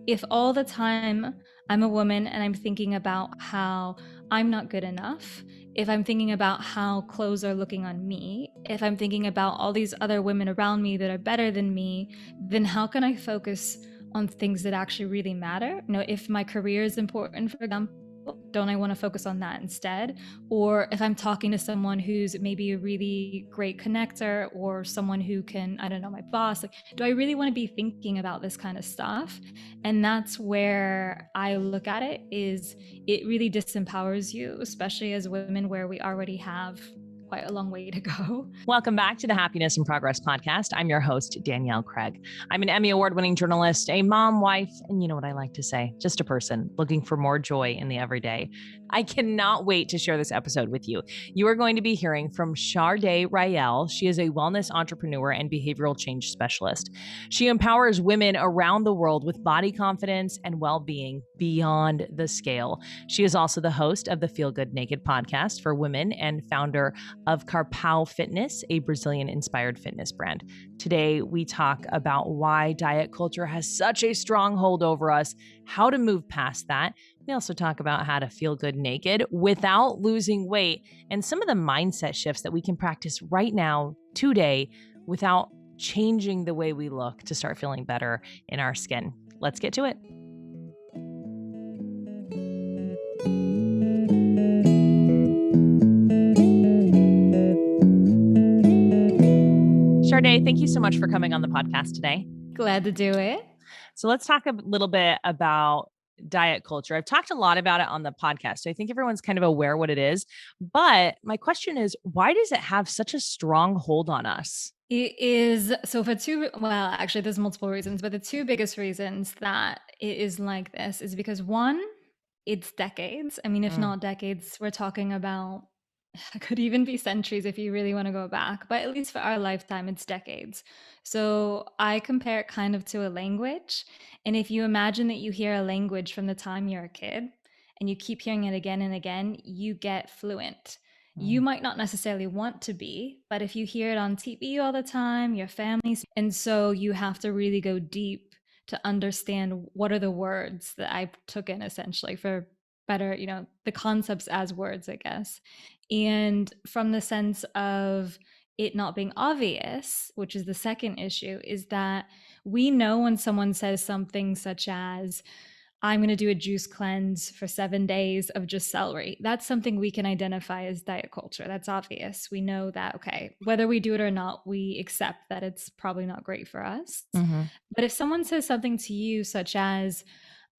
If all the time I'm a woman and I'm thinking about how I'm not good enough, if I'm thinking about how clothes are looking on me, if I'm thinking about all these other women around me that are better than me, then how can I focus on things that actually really matter? If my career is important, for example, don't I want to focus on that instead? Or if I'm talking to someone who's maybe a really great connector or someone who can, I don't know, my boss, like, do I really want to be thinking about this kind of stuff? And that's where I look at it, is it really disempowers you, especially as women, where we already have quite a long way to go. Welcome back to the Happiness and Progress podcast. I'm your host, Danielle Craig. I'm an Emmy Award-winning journalist, a mom, wife, and you know what I like to say, just a person looking for more joy in the everyday. I cannot wait to share this episode with you. You are going to be hearing from Chardét Ryel. She is a wellness entrepreneur and behavioral change specialist. She empowers women around the world with body confidence and well-being beyond the scale. She is also the host of the Feel Good Naked podcast for women and founder of Corpão Fitness, a Brazilian-inspired fitness brand. Today, we talk about why diet culture has such a strong hold over us, how to move past that. We also talk about how to feel good naked without losing weight, and some of the mindset shifts that we can practice right now, today, without changing the way we look to start feeling better in our skin. Let's get to it. Chardét, thank you so much for coming on the podcast today. Glad to do it. So let's talk a little bit about diet culture. I've talked a lot about it on the podcast, so I think everyone's kind of aware what it is. But my question is, why does it have such a strong hold on us? It is, so for actually there's multiple reasons, but the two biggest reasons that it is like this is because, one, it's decades. I mean, if not decades, we're talking about, it could even be centuries if you really want to go back, but at least for our lifetime, it's decades. So I compare it kind of to a language. And if you imagine that you hear a language from the time you're a kid and you keep hearing it again and again, you get fluent. You might not necessarily want to be, but if you hear it on TV all the time, your family's, and so you have to really go deep to understand what are the words that I took in, essentially, for better, the concepts as words, I guess. And from the sense of it not being obvious, which is the second issue, is that we know when someone says something such as, I'm going to do a juice cleanse for 7 days of just celery. That's something we can identify as diet culture. That's obvious. We know that, okay, whether we do it or not, we accept that it's probably not great for us. But if someone says something to you such as,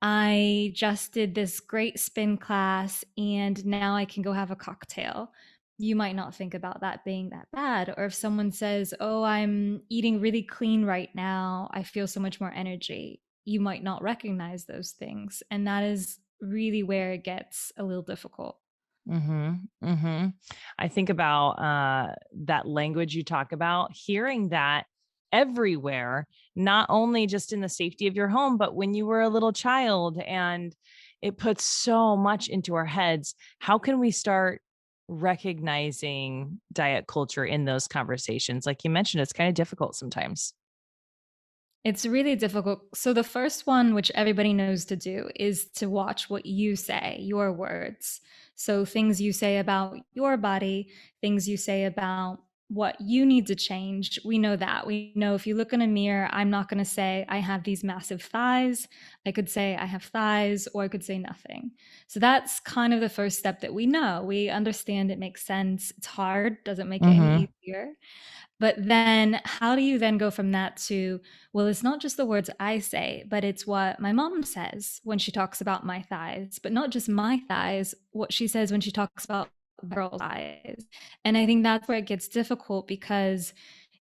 I just did this great spin class and now I can go have a cocktail, you might not think about that being that bad. Or if someone says, oh, I'm eating really clean right now, I feel so much more energy, you might not recognize those things. And that is really where it gets a little difficult. I think about that language you talk about, hearing that everywhere, not only just in the safety of your home, but when you were a little child, and it puts so much into our heads. How can we start recognizing diet culture in those conversations? Like you mentioned, it's kind of difficult sometimes. It's really difficult. So the first one, which everybody knows to do, is to watch what you say, your words. So things you say about your body, things you say about what you need to change. We know that. We know if you look in a mirror, I'm not going to say I have these massive thighs. I could say I have thighs, or I could say nothing. So that's kind of the first step that we know. We understand, it makes sense. It's hard, doesn't make it any easier. But then how do you then go from that to, well, it's not just the words I say, but it's what my mom says when she talks about my thighs, but not just my thighs, what she says when she talks about girls' thighs. And I think that's where it gets difficult, because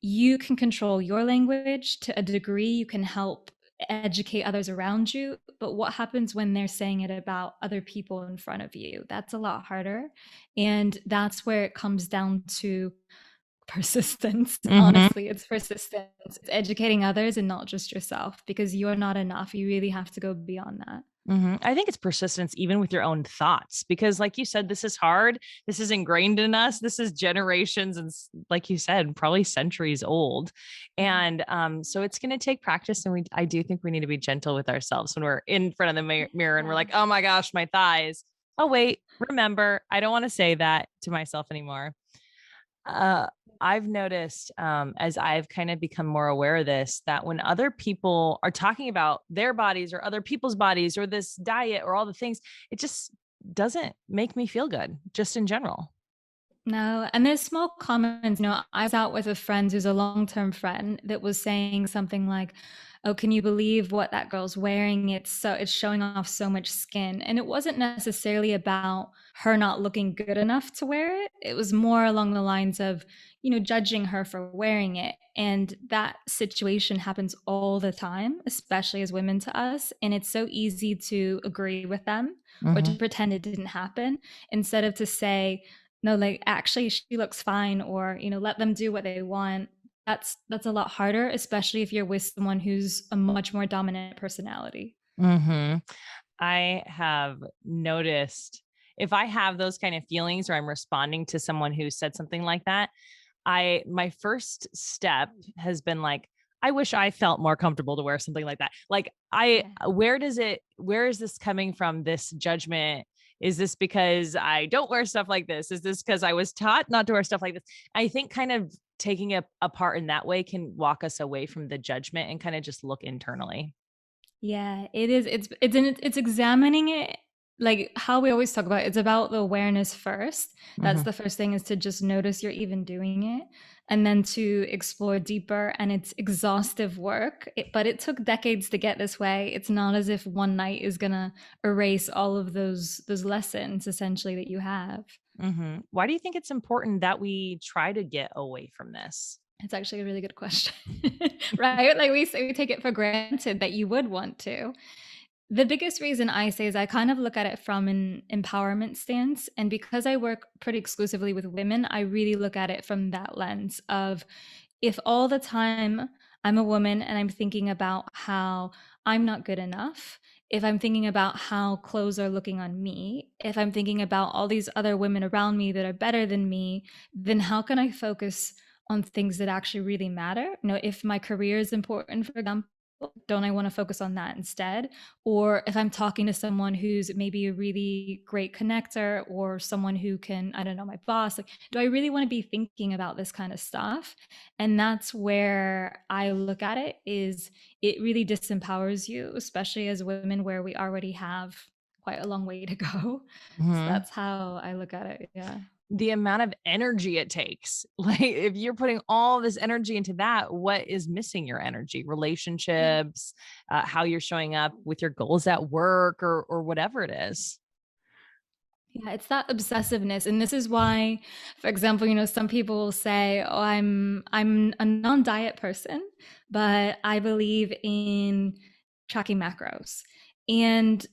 you can control your language to a degree, you can help educate others around you, but what happens when they're saying it about other people in front of you? That's a lot harder. And that's where it comes down to persistence. Honestly, it's persistence. It's educating others and not just yourself, because you're not enough. You really have to go beyond that. I think it's persistence, even with your own thoughts, because like you said, this is hard. This is ingrained in us. This is generations and like you said, probably centuries old. Mhm. And so it's going to take practice. And I do think we need to be gentle with ourselves when we're in front of the mirror and we're Yeah. like, oh my gosh, my thighs. Oh, wait, remember, I don't want to say that to myself anymore. Uh, I've noticed as I've kind of become more aware of this, that when other people are talking about their bodies or other people's bodies or this diet or all the things, it just doesn't make me feel good, just in general. No, and there's small comments. I was out with a friend who's a long-term friend that was saying something like, "Oh, can you believe what that girl's wearing? It's showing off so much skin." And it wasn't necessarily about her not looking good enough to wear it. It was more along the lines of, judging her for wearing it. And that situation happens all the time, especially as women to us. And it's so easy to agree with them or to Hmm. pretend it didn't happen instead of to say, no, like, actually, she looks fine, or, let them do what they want. That's a lot harder, especially if you're with someone who's a much more dominant personality. Hmm. I have noticed if I have those kind of feelings or I'm responding to someone who said something like that, my first step has been like, I wish I felt more comfortable to wear something like that. Like Yeah. where is this coming from? This judgment? Is this because I don't wear stuff like this? Is this because I was taught not to wear stuff like this? I think kind of taking it apart in that way can walk us away from the judgment and kind of just look internally. Yeah, it is. It's examining it, like how we always talk about. It's about the awareness first. That's Hmm. the first thing, is to just notice you're even doing it, and then to explore deeper. And it's exhaustive work, but it took decades to get this way. It's not as if one night is gonna erase all of those lessons essentially that you have. Why do you think it's important that we try to get away from this? It's actually a really good question, right? Like we take it for granted that you would want to. The biggest reason I say is I kind of look at it from an empowerment stance. And because I work pretty exclusively with women, I really look at it from that lens of, if all the time I'm a woman and I'm thinking about how I'm not good enough, if I'm thinking about how clothes are looking on me, if I'm thinking about all these other women around me that are better than me, then how can I focus on things that actually really matter? If my career is important, for example, don't I want to focus on that instead? Or if I'm talking to someone who's maybe a really great connector, or someone who can, I don't know, my boss, like, do I really want to be thinking about this kind of stuff? And that's where I look at it, is it really disempowers you, especially as women, where we already have quite a long way to go. So Mhm. that's how I look at it. Yeah. The amount of energy it takes. Like if you're putting all this energy into that, what is missing your energy? Yeah. Relationships, how you're showing up with your goals at work or whatever it is. Yeah, it's that obsessiveness. And this is why, for example, some people will say, "Oh, I'm a non-diet person, but I believe in tracking macros." And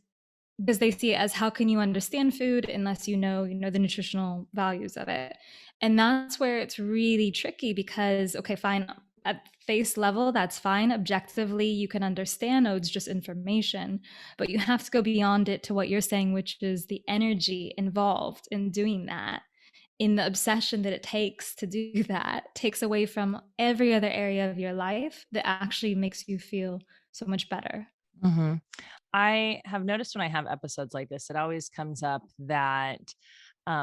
because they see it as, how can you understand food unless you know the nutritional values of it? And that's where it's really tricky, because okay, fine, at face level that's fine, objectively you can understand, oh, it's just information, but you have to go beyond it to what you're saying, which is the energy involved in doing that, in the obsession that it takes to do that, takes away from every other area of your life that actually makes you feel so much better. Mhm. I have noticed when I have episodes like this, it always comes up that,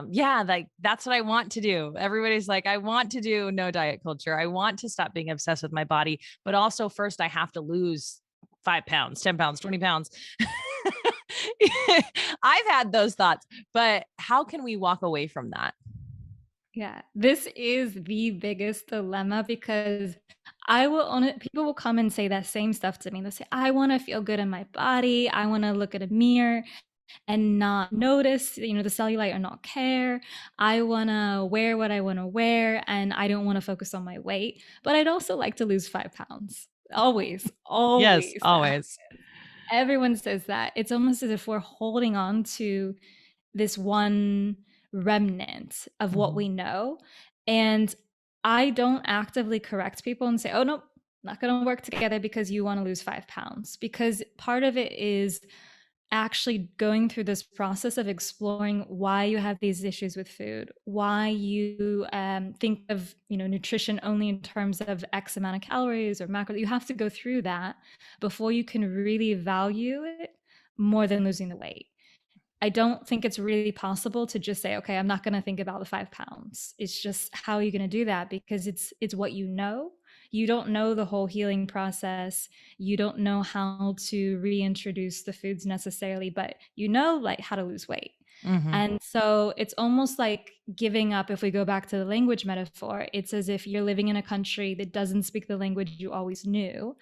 yeah, like that's what I want to do. Everybody's like, I want to do no diet culture. I want to stop being obsessed with my body, but also first I have to lose 5 pounds, 10 pounds, 20 pounds. I've had those thoughts, but how can we walk away from that? Yeah, this is the biggest dilemma, because I will own it. People will come and say that same stuff to me. They'll say, I want to feel good in my body. I want to look at a mirror and not notice, the cellulite, or not care. I want to wear what I want to wear, and I don't want to focus on my weight. But I'd also like to lose 5 pounds. Always, Yes, always. always. Everyone says that. It's almost as if we're holding on to this one remnant of what Mhm. we know. And I don't actively correct people and say, oh, no, not going to work together because you want to lose 5 pounds. Because part of it is actually going through this process of exploring why you have these issues with food, why you think of nutrition only in terms of X amount of calories or macros. You have to go through that before you can really value it more than losing the weight. I don't think it's really possible to just say, okay, I'm not going to think about the 5 pounds. It's just, how are you going to do that? Because it's what you know. You don't know the whole healing process. You don't know how to reintroduce the foods necessarily, but you know, like, how to lose weight. Mm-hmm. And so it's almost like giving up. If we go back to the language metaphor, it's as if you're living in a country that doesn't speak the language you always knew,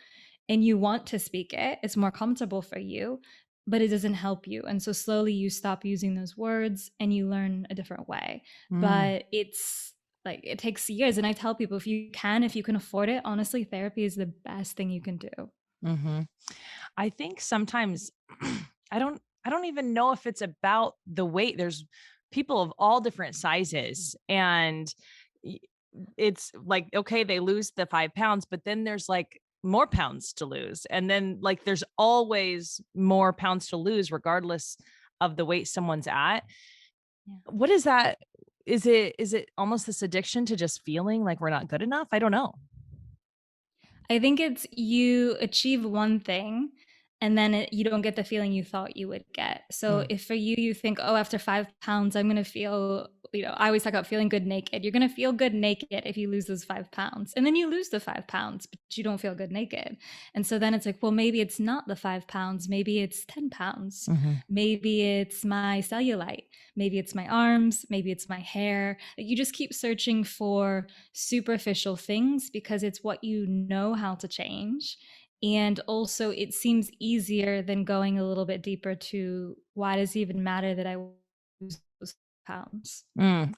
and you want to speak it. It's more comfortable for you, but it doesn't help you. And so slowly you stop using those words and you learn a different way. But it's like, it takes years. And I tell people, if you can afford it, honestly, therapy is the best thing you can do. Mm-hmm. I think sometimes I don't even know if it's about the weight. There's people of all different sizes, and y- it's like, okay, they lose the 5 pounds, but then there's like more pounds to lose. And then like there's always more pounds to lose, regardless of the weight someone's at. Yeah. What is that? Is it almost this addiction to just feeling like we're not good enough? I don't know. I think it's, you achieve one thing and then you don't get the feeling you thought you would get. So Mm. if for you, you think, oh, after 5 pounds, I'm going to feel, I always talk about feeling good naked. You're going to feel good naked if you lose those 5 pounds. And then you lose the 5 pounds, but you don't feel good naked. And so then it's like, well, maybe it's not the 5 pounds. Maybe it's 10 pounds. Mm-hmm. Maybe it's my cellulite. Maybe it's my arms. Maybe it's my hair. You just keep searching for superficial things because it's what you know how to change. And also, it seems easier than going a little bit deeper to, why does it even matter that I lose those pounds?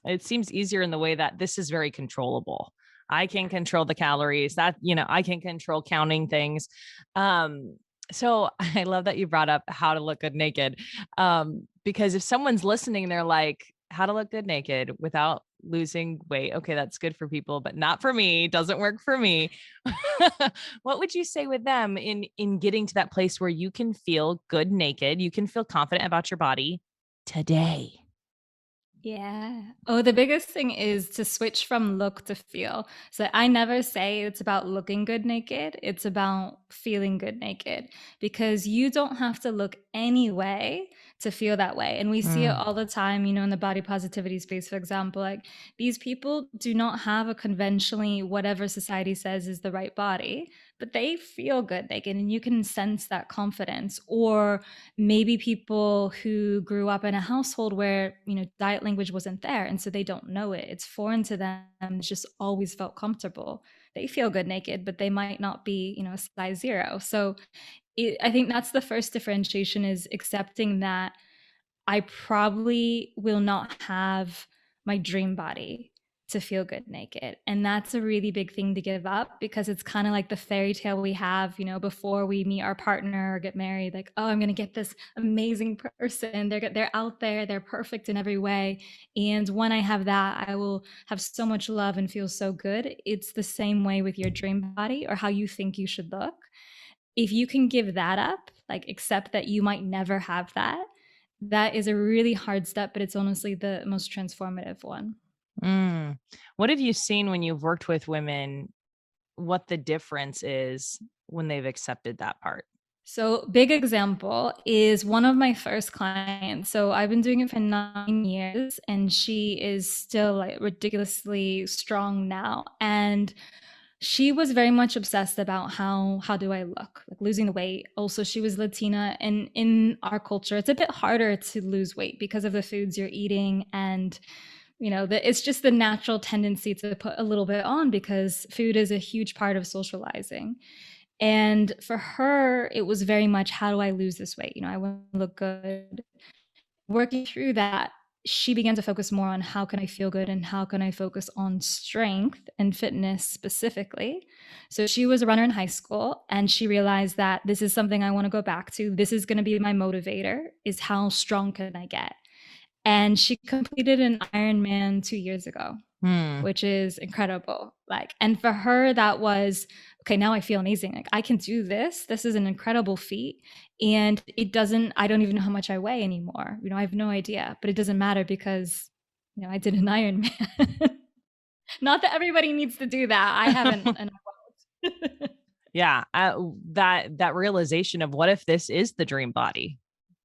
It seems easier in the way that this is very controllable. I can control the calories, that, I can control counting things. So I love that you brought up how to look good naked. Because if someone's listening, they're like, how to look good naked without losing weight. Okay, that's good for people, but not for me. Doesn't work for me. What would you say with them in getting to that place where you can feel good naked, you can feel confident about your body today? Yeah. Oh, the biggest thing is to switch from look to feel. So I never say it's about looking good naked. It's about feeling good naked, because you don't have to look any way to feel that way. And we see it Mm. all the time, in the body positivity space, for example. Like, these people do not have a conventionally, whatever society says is the right body, but they feel good naked, and you can sense that confidence. Or maybe people who grew up in a household where diet language wasn't there, and so they don't know it, it's foreign to them, it's just always felt comfortable. They feel good naked, but they might not be a size 0. So I think that's the first differentiation, is accepting that I probably will not have my dream body to feel good naked. And that's a really big thing to give up, because it's kind of like the fairy tale we have, before we meet our partner or get married. Like, oh, I'm going to get this amazing person. They're out there. They're perfect in every way. And when I have that, I will have so much love and feel so good. It's the same way with your dream body, or how you think you should look. If you can give that up, like accept that you might never have that, that is a really hard step, but it's honestly the most transformative one. Mm. What have you seen when you've worked with women, what the difference is when they've accepted that part? So, big example is one of my first clients. So, I've been doing it for 9 years, and she is still like ridiculously strong now. And she was very much obsessed about how do I look, like losing the weight. Also, she was Latina, and in our culture, it's a bit harder to lose weight because of the foods you're eating. And it's just the natural tendency to put a little bit on, because food is a huge part of socializing. And for her, it was very much, how do I lose this weight? I want to look good. Working through that, she began to focus more on, how can I feel good and how can I focus on strength and fitness specifically. So she was a runner in high school, and she realized that this is something I want to go back to. This is going to be my motivator, is how strong can I get? And she completed an Ironman 2 years ago, Hmm. which is incredible. Like, and for her, that was okay, now I feel amazing. Like I can do this. This is an incredible feat. And I don't even know how much I weigh anymore. I have no idea, but it doesn't matter because, I did an Ironman. Not that everybody needs to do that. I haven't, and I won't. Yeah. That realization of what if this is the dream body?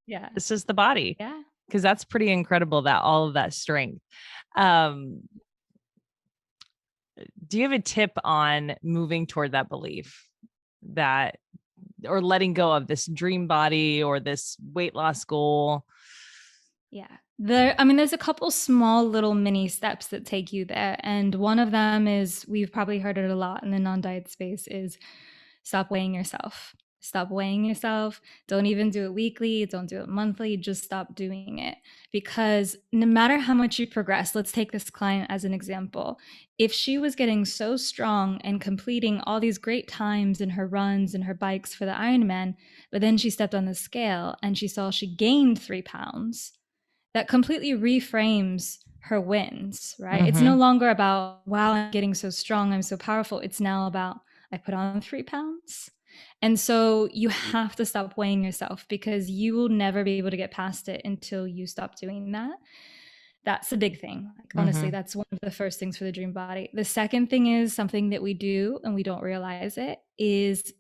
Yeah. This is the body. Yeah. Because that's pretty incredible, that all of that strength. Do you have a tip on moving toward that belief that, or letting go of this dream body or this weight loss goal? Yeah. There's a couple small little mini steps that take you there. And one of them is, we've probably heard it a lot in the non-diet space, is stop weighing yourself. Stop weighing yourself. Don't even do it weekly. Don't do it monthly. Just stop doing it. Because no matter how much you progress, let's take this client as an example. If she was getting so strong and completing all these great times in her runs and her bikes for the Ironman, but then she stepped on the scale and she saw she gained 3 pounds, that completely reframes her wins, right? It's no longer about, wow, I'm getting so strong, I'm so powerful. It's now about, I put on 3 pounds. And so you have to stop weighing yourself because you will never be able to get past it until you stop doing that. That's the big thing. Like, honestly, that's one of the first things for the dream body. The second thing is something that we do and we don't realize it is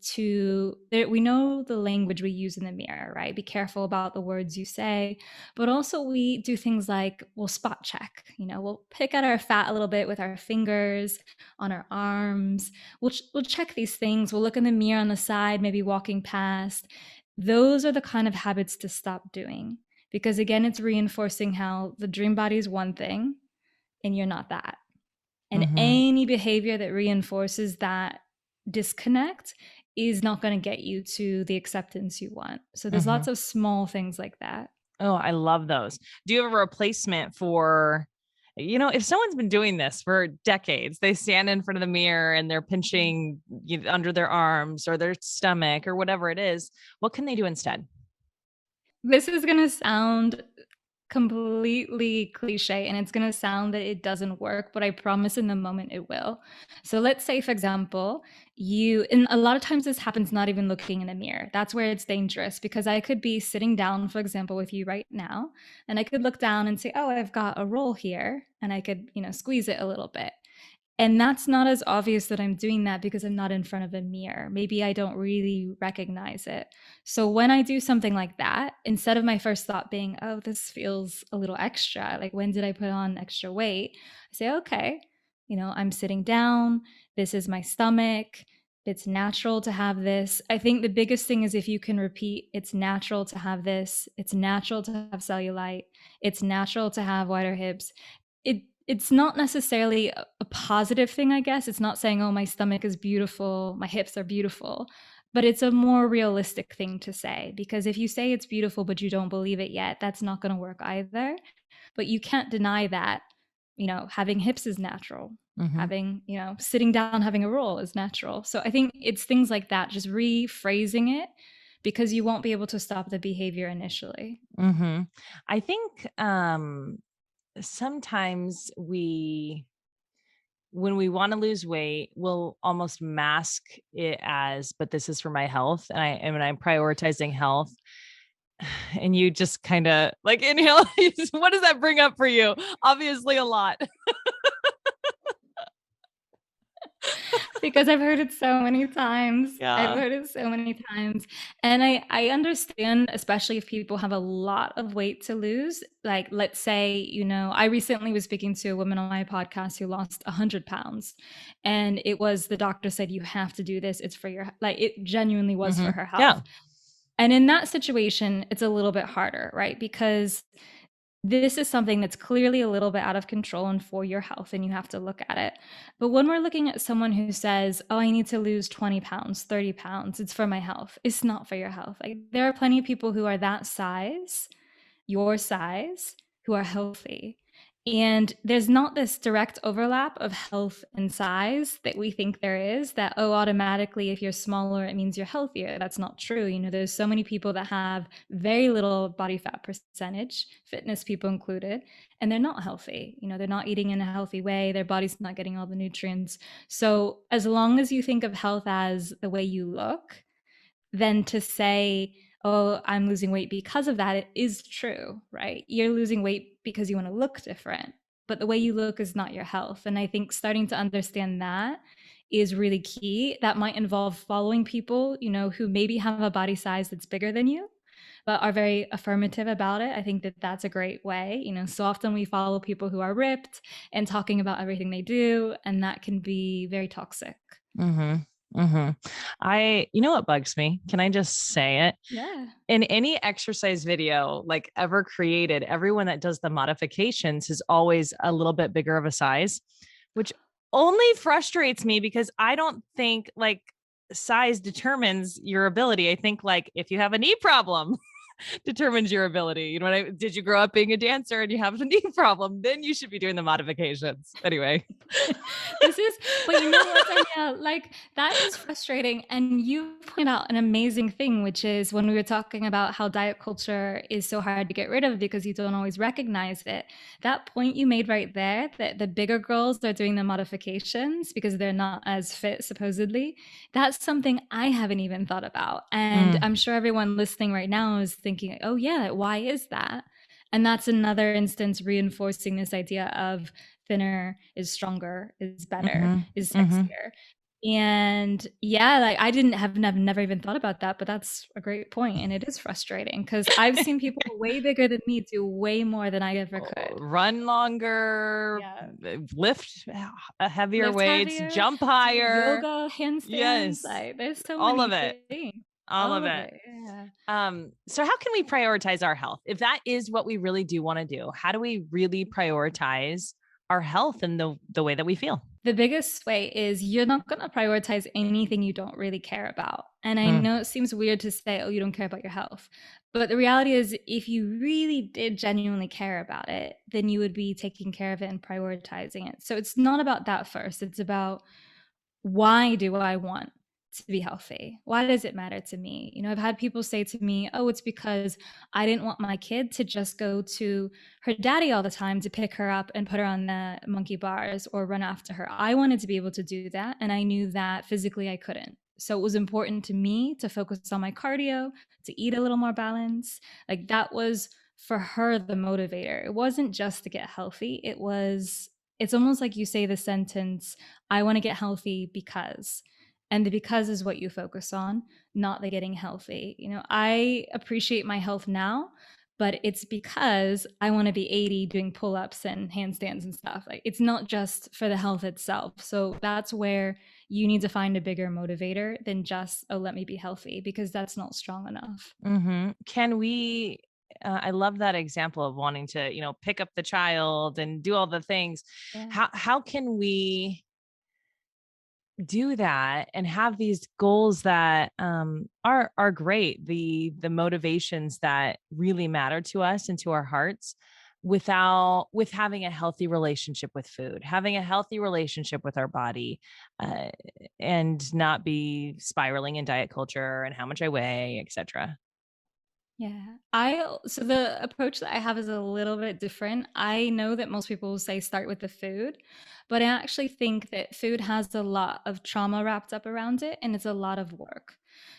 we know the language we use in the mirror, right? Be careful about the words you say, but also we do things like we'll spot check, we'll pick at our fat a little bit with our fingers on our arms. We'll check these things. We'll look in the mirror on the side, maybe walking past. Those are the kind of habits to stop doing. Because again, it's reinforcing how the dream body is one thing and you're not that. And any behavior that reinforces that disconnect is not going to get you to the acceptance you want. So there's lots of small things like that. Oh, I love those. Do you have a replacement for, if someone's been doing this for decades, they stand in front of the mirror and they're pinching under their arms or their stomach or whatever it is, what can they do instead? This is going to sound completely cliche and it's going to sound that it doesn't work, but I promise in the moment it will. So let's say, for example, and a lot of times this happens not even looking in the mirror. That's where it's dangerous because I could be sitting down, for example, with you right now, and I could look down and say, oh, I've got a roll here, and I could, squeeze it a little bit. And that's not as obvious that I'm doing that because I'm not in front of a mirror. Maybe I don't really recognize it. So when I do something like that, instead of my first thought being, oh, this feels a little extra, like when did I put on extra weight? I say, okay, I'm sitting down. This is my stomach. It's natural to have this. I think the biggest thing is if you can repeat, it's natural to have this. It's natural to have cellulite. It's natural to have wider hips. It's not necessarily a positive thing, I guess. It's not saying, oh, my stomach is beautiful, my hips are beautiful, but it's a more realistic thing to say, because if you say it's beautiful, but you don't believe it yet, that's not going to work either. But you can't deny that, having hips is natural. Having, sitting down, having a roll is natural. So I think it's things like that, just rephrasing it, because you won't be able to stop the behavior initially. I think, sometimes when we want to lose weight, we'll almost mask it as, but this is for my health. And I'm prioritizing health. And you just kind of like inhale. What does that bring up for you? Obviously a lot. Because I've heard it so many times. Yeah. I've heard it so many times. And I understand, especially if people have a lot of weight to lose. Like, let's say, I recently was speaking to a woman on my podcast who lost 100 pounds. And the doctor said, you have to do this. It's for it genuinely was for her health. Yeah. And in that situation, it's a little bit harder, right? Because this is something that's clearly a little bit out of control and for your health, and you have to look at it. But when we're looking at someone who says, oh, I need to lose 20 pounds, 30 pounds, it's for my health. It's not for your health. Like, there are plenty of people who are that size, your size, who are healthy. And there's not this direct overlap of health and size that we think there is, that, oh, automatically, if you're smaller, it means you're healthier. That's not true. There's so many people that have very little body fat percentage, fitness people included, and they're not healthy. They're not eating in a healthy way. Their body's not getting all the nutrients. So as long as you think of health as the way you look, then to say, oh, I'm losing weight because of that, it is true, right? You're losing weight because you want to look different, but the way you look is not your health. And I think starting to understand that is really key. That might involve following people, who maybe have a body size that's bigger than you, but are very affirmative about it. I think that that's a great way. So often we follow people who are ripped and talking about everything they do, and that can be very toxic. Mm-hmm. Mm-hmm. You know what bugs me? Can I just say it? Yeah. In any exercise video like ever created, everyone that does the modifications is always a little bit bigger of a size, which only frustrates me because I don't think like size determines your ability. I think like if you have a knee problem, determines your ability. You know what did you grow up being a dancer and you have a knee problem? Then you should be doing the modifications. Anyway. But you know what, Danielle, like that is frustrating. And you point out an amazing thing, which is when we were talking about how diet culture is so hard to get rid of because you don't always recognize it. That point you made right there, that the bigger girls are doing the modifications because they're not as fit, supposedly. That's something I haven't even thought about. And I'm sure everyone listening right now is thinking, oh yeah, why is that? And that's another instance reinforcing this idea of thinner is stronger, is better, is sexier. And yeah, like I didn't have never even thought about that, but that's a great point. And it is frustrating because I've seen people way bigger than me do way more than I ever could. Run longer, Yeah. lift heavier Lift weights, heavier, jump do higher. yoga, handstands. Yes. Like there's so All many of it. things. All of All of it. it. Yeah. So how can we prioritize our health? If that is what we really do want to do, how do we really prioritize our health and the way that we feel? The biggest way is you're not going to prioritize anything you don't really care about. And I know it seems weird to say, oh, you don't care about your health. But the reality is, if you really did genuinely care about it, then you would be taking care of it and prioritizing it. So it's not about that first. It's about, why do I want to be healthy? Why does it matter to me? I've had people say to me, oh, it's because I didn't want my kid to just go to her daddy all the time to pick her up and put her on the monkey bars or run after her. I wanted to be able to do that. And I knew that physically I couldn't. So it was important to me to focus on my cardio, to eat a little more balance. Like that was for her the motivator. It wasn't just to get healthy. It's almost like you say the sentence, I want to get healthy because. And the because is what you focus on, not the getting healthy. I appreciate my health now, but it's because I want to be 80 doing pull-ups and handstands and stuff. Like it's not just for the health itself. So that's where you need to find a bigger motivator than just, oh, let me be healthy, because that's not strong enough. Can we I love that example of wanting to, pick up the child and do all the things. Yeah. How can we do that and have these goals that are great, the motivations that really matter to us and to our hearts, with having a healthy relationship with food, having a healthy relationship with our body, uh, and not be spiraling in diet culture and how much I weigh, etc. Yeah. So the approach that I have is a little bit different. I know that most people will say start with the food, but I actually think that food has a lot of trauma wrapped up around it, and it's a lot of work.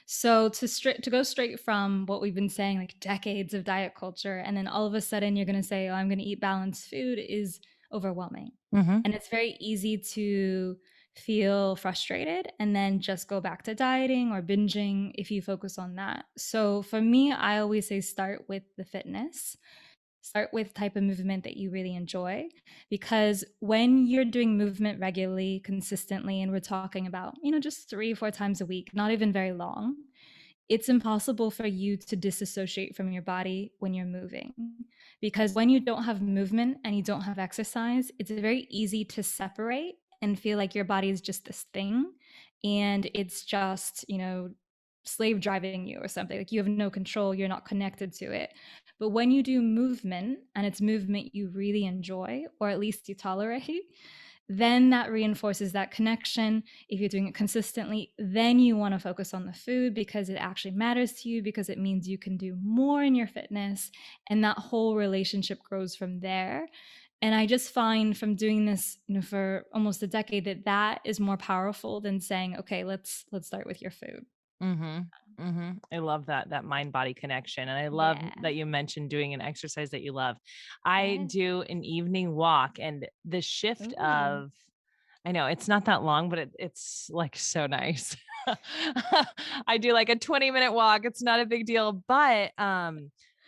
So to go straight from what we've been saying, like decades of diet culture, and then all of a sudden you're going to say, "Oh, I'm going to eat balanced food," is overwhelming. And it's very easy to feel frustrated and then just go back to dieting or binging if you focus on that. So for me, I always say start with the fitness. Start with type of movement that you really enjoy, because when you're doing movement regularly, consistently, and we're talking about, just 3 or 4 times a week, not even very long, it's impossible for you to disassociate from your body when you're moving. Because when you don't have movement and you don't have exercise, it's very easy to separate and feel like your body is just this thing and it's just, slave driving you or something. Like you have no control, you're not connected to it. But when you do movement and it's movement you really enjoy, or at least you tolerate, then that reinforces that connection. If you're doing it consistently, then you want to focus on the food because it actually matters to you, because it means you can do more in your fitness, and that whole relationship grows from there. And I just find from doing this, for almost a decade, that is more powerful than saying, okay, let's start with your food. I love that mind body connection. And I love Yeah. that you mentioned doing an exercise that you love. I Yeah. do an evening walk, and the shift Ooh. of, I know it's not that long, but it's like so nice. I do like a 20-minute walk. It's not a big deal, but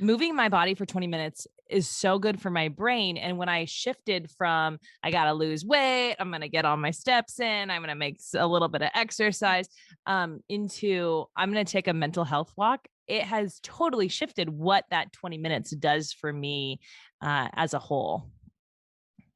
moving my body for 20 minutes is so good for my brain. And when I shifted from, I got to lose weight, I'm going to get all my steps in, I'm going to make a little bit of exercise, into, I'm going to take a mental health walk, it has totally shifted what that 20 minutes does for me as a whole.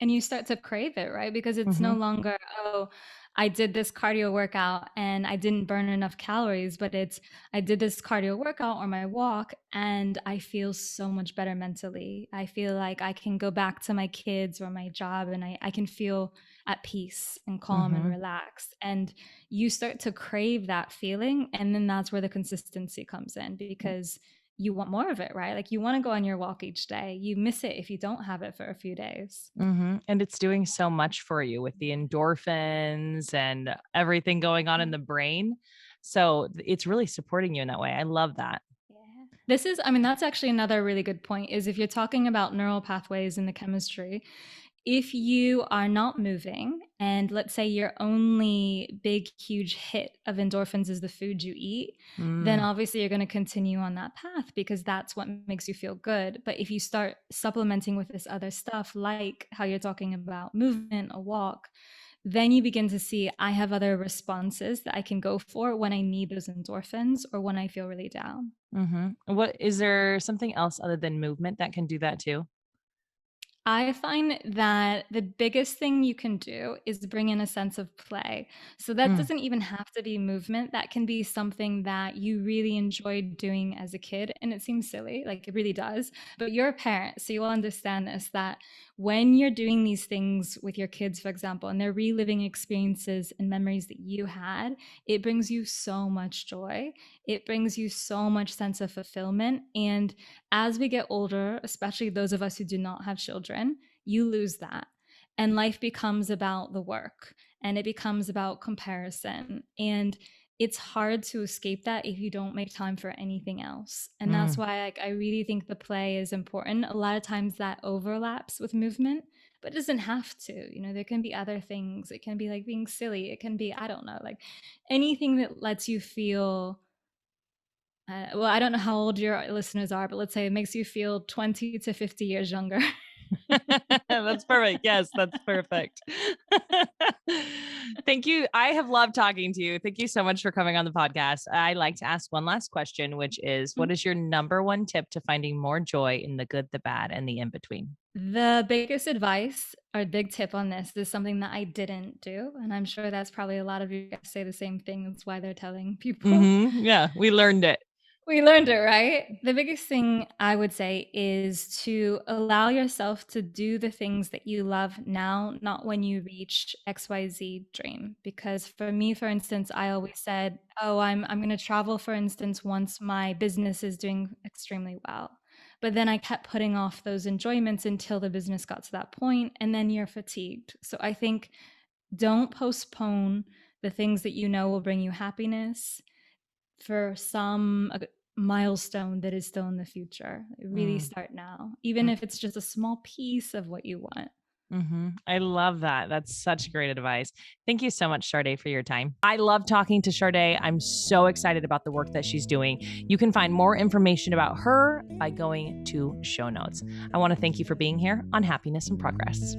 And you start to crave it, right? Because it's no Mm-hmm. longer, oh, I did this cardio workout and I didn't burn enough calories, but it's, I did this cardio workout or my walk and I feel so much better mentally. I feel like I can go back to my kids or my job and I can feel at peace and calm and Mm-hmm. relaxed. And you start to crave that feeling. And then that's where the consistency comes in, because you want more of it, right? Like you want to go on your walk each day. You miss it if you don't have it for a few days. And it's doing so much for you with the endorphins and everything going on in the brain. So it's really supporting you in that way. I love that. Yeah. This is, I mean, that's actually another really good point, is if you're talking about neural pathways in the chemistry, if you are not moving and let's say your only big, huge hit of endorphins is the food you eat, then Mm, obviously you're going to continue on that path because that's what makes you feel good. But if you start supplementing with this other stuff, like how you're talking about movement, a walk, then you begin to see I have other responses that I can go for when I need those endorphins or when I feel really down. What is there something else other than movement that can do that too? I find that the biggest thing you can do is bring in a sense of play. So that Mm, doesn't even have to be movement. That can be something that you really enjoyed doing as a kid. And it seems silly, like it really does. But you're a parent, so you'll understand this, that when you're doing these things with your kids, for example, and they're reliving experiences and memories that you had, it brings you so much joy. It brings you so much sense of fulfillment. And as we get older, especially those of us who do not have children, you lose that. And life becomes about the work and it becomes about comparison. And it's hard to escape that if you don't make time for anything else. And that's mm, why I really think the play is important. A lot of times that overlaps with movement, but it doesn't have to. There can be other things. It can be like being silly. It can be, I don't know, like anything that lets you feel well, I don't know how old your listeners are, but let's say it makes you feel 20 to 50 years younger. That's perfect. Yes, that's perfect. Thank you. I have loved talking to you. Thank you so much for coming on the podcast. I like to ask one last question, which is, what is your number one tip to finding more joy in the good, the bad, and the in between? The biggest advice or big tip on this is something that I didn't do. And I'm sure that's probably a lot of you guys say the same thing. That's why they're telling people. Yeah, we learned it. We learned it, right? The biggest thing I would say is to allow yourself to do the things that you love now, not when you reach XYZ dream. Because for me, for instance, I always said, oh, I'm going to travel, for instance, once my business is doing extremely well. But then I kept putting off those enjoyments until the business got to that point, and then you're fatigued. So I think don't postpone the things that you know will bring you happiness for some milestone that is still in the future. Really Mm, start now, even if it's just a small piece of what you want. I love that. That's such great advice. Thank you so much, Chardét, for your time. I love talking to Chardét. I'm so excited about the work that she's doing. You can find more information about her by going to show notes. I want to thank you for being here on Happiness in Progress.